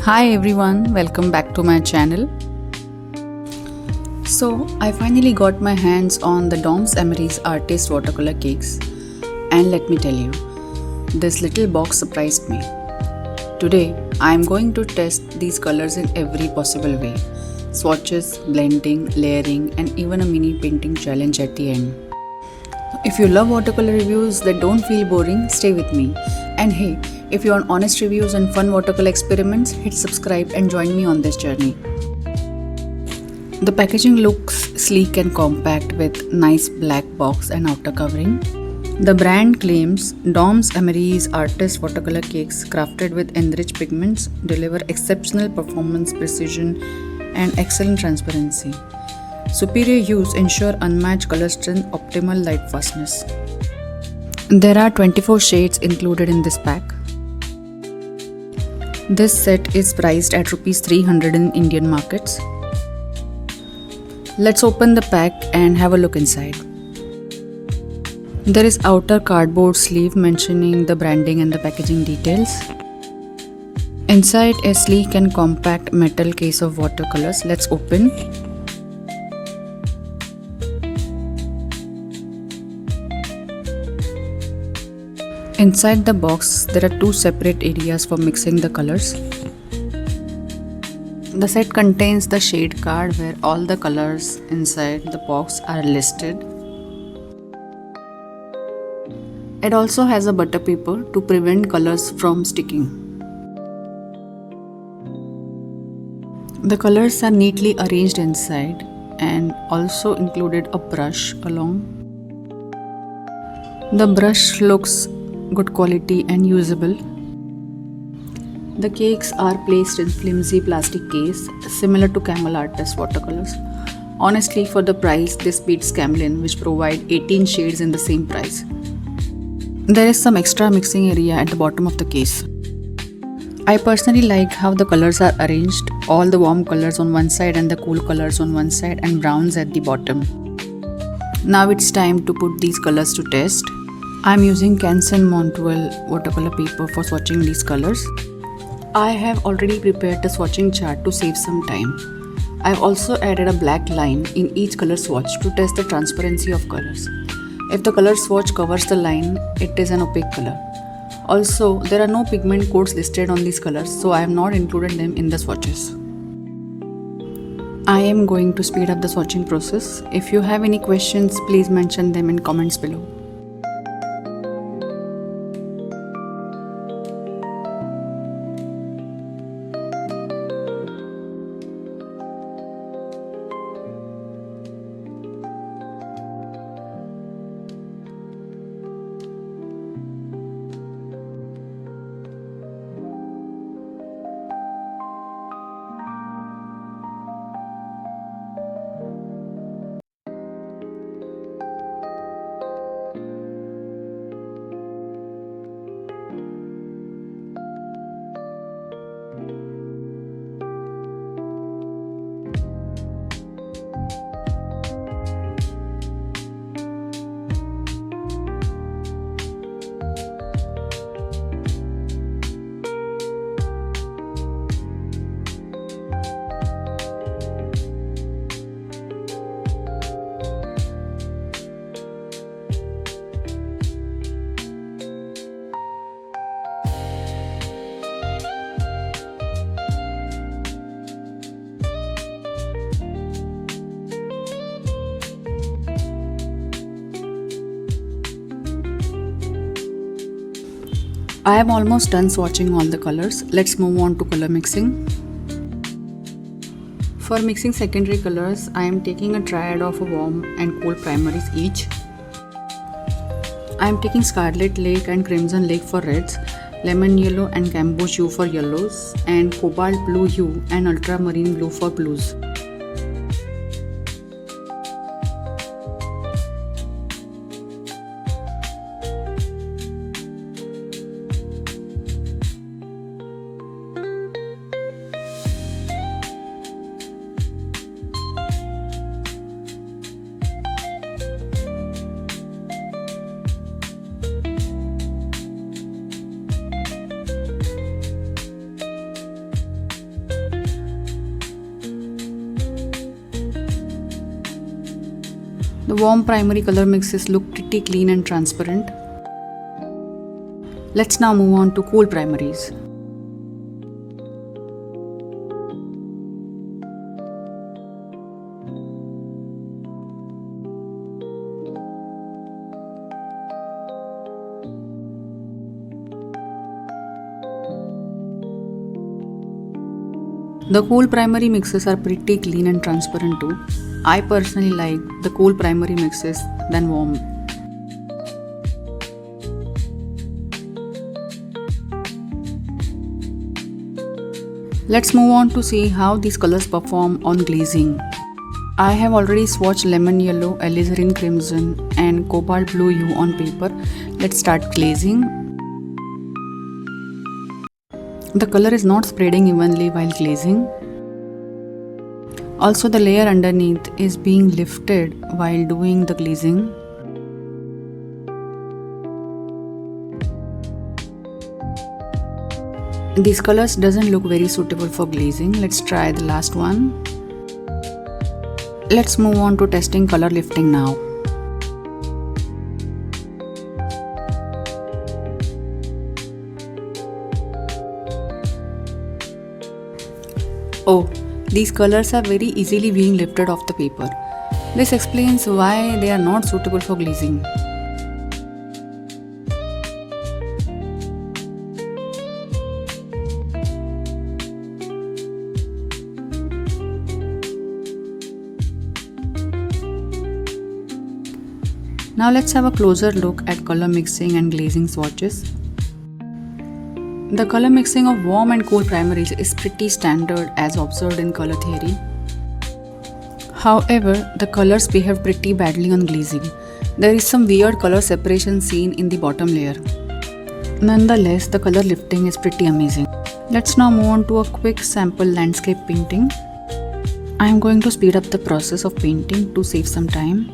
Hi everyone, welcome back to my channel. So I finally got my hands on the DOMS Amariz Artist Watercolor cakes, and let me tell you, this little box surprised me. Today I am going to test these colors in every possible way: swatches, blending, layering, and even a mini painting challenge at the end. If you love watercolor reviews that don't feel boring, stay with me. And hey, if you want honest reviews and fun watercolor experiments, hit subscribe and join me on this journey. The packaging looks sleek and compact with nice black box and outer covering. The brand claims DOMS Amariz Artist Watercolor Cakes crafted with enriched pigments deliver exceptional performance, precision, and excellent transparency. Superior hues ensure unmatched color strength, optimal light fastness. There are 24 shades included in this pack. This set is priced at Rs 300 in Indian markets. Let's open the pack and have a look inside. There is outer cardboard sleeve mentioning the branding and the packaging details. Inside a sleek and compact metal case of watercolors. Let's open. Inside the box, there are two separate areas for mixing the colors. The set contains the shade card where all the colors inside the box are listed. It also has a butter paper to prevent colors from sticking. The colors are neatly arranged inside and also included a brush along. The brush looks good quality and usable. The cakes are placed in flimsy plastic case similar to Camel Artist watercolors. Honestly, for the price, this beats Camlin, which provide 18 shades in the same price. There is some extra mixing area at the bottom of the case. I personally like how the colors are arranged, all the warm colors on one side and the cool colors on one side and browns at the bottom. Now it's time to put these colors to test. I'm using Canson Montuel watercolor paper for swatching these colors. I have already prepared a swatching chart to save some time. I've also added a black line in each color swatch to test the transparency of colors. If the color swatch covers the line, it is an opaque color. Also, there are no pigment codes listed on these colors, so I have not included them in the swatches. I am going to speed up the swatching process. If you have any questions, please mention them in comments below. I am almost done swatching all the colors. Let's move on to color mixing. For mixing secondary colors, I am taking a triad of warm and cool primaries each. I am taking Scarlet Lake and Crimson Lake for reds, Lemon Yellow and Gamboge Hue for yellows, and Cobalt Blue Hue and Ultramarine Blue for blues. The warm primary color mixes look pretty clean and transparent. Let's now move on to cool primaries. The cool primary mixes are pretty clean and transparent too. I personally like the cool primary mixes than warm. Let's move on to see how these colors perform on glazing. I have already swatched lemon yellow, alizarin crimson and cobalt blue hue on paper. Let's start glazing. The color is not spreading evenly while glazing. Also, the layer underneath is being lifted while doing the glazing. These colors doesn't look very suitable for glazing. Let's try the last one. Let's move on to testing color lifting now. Oh, these colors are very easily being lifted off the paper. This explains why they are not suitable for glazing. Now let's have a closer look at color mixing and glazing swatches. The color mixing of warm and cool primaries is pretty standard as observed in color theory. However, the colors behave pretty badly on glazing. There is some weird color separation seen in the bottom layer. Nonetheless, the color lifting is pretty amazing. Let's now move on to a quick sample landscape painting. I am going to speed up the process of painting to save some time.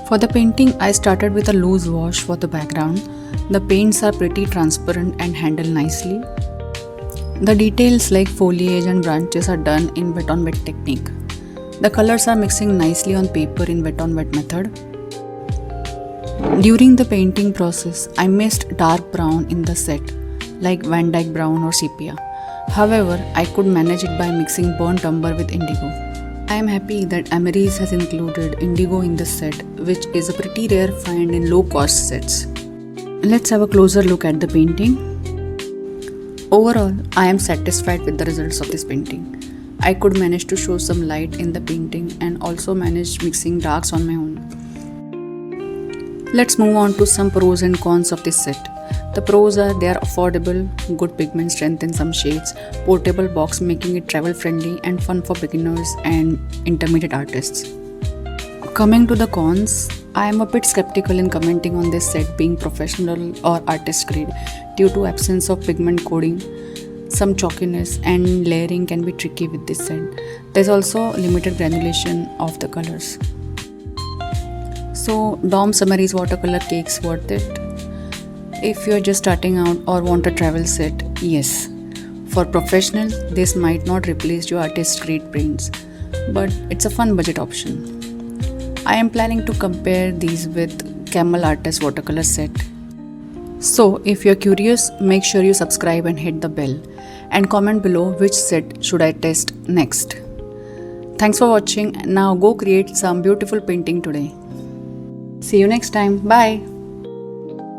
For the painting, I started with a loose wash for the background. The paints are pretty transparent and handle nicely. The details like foliage and branches are done in wet on wet technique. The colors are mixing nicely on paper in wet on wet method. During the painting process, I missed dark brown in the set, like Van Dyke brown or sepia. However, I could manage it by mixing burnt umber with indigo. I am happy that Amariz has included indigo in the set, which is a pretty rare find in low-cost sets. Let's have a closer look at the painting. Overall, I am satisfied with the results of this painting. I could manage to show some light in the painting and also managed mixing darks on my own. Let's move on to some pros and cons of this set. The pros are they are affordable, good pigment strength in some shades, portable box making it travel friendly and fun for beginners and intermediate artists. Coming to the cons, I am a bit skeptical in commenting on this set being professional or artist grade due to absence of pigment coding. Some chalkiness and layering can be tricky with this set. There's also limited granulation of the colors. So DOMS Amariz Watercolor cakes worth it? If you're just starting out or want a travel set, yes. For professionals, this might not replace your artist grade paints, but it's a fun budget option. I am planning to compare these with Camel Artist watercolor set. So if you're curious, make sure you subscribe and hit the bell and comment below which set should I test next. Thanks for watching. Now go create some beautiful painting today. See you next time. Bye.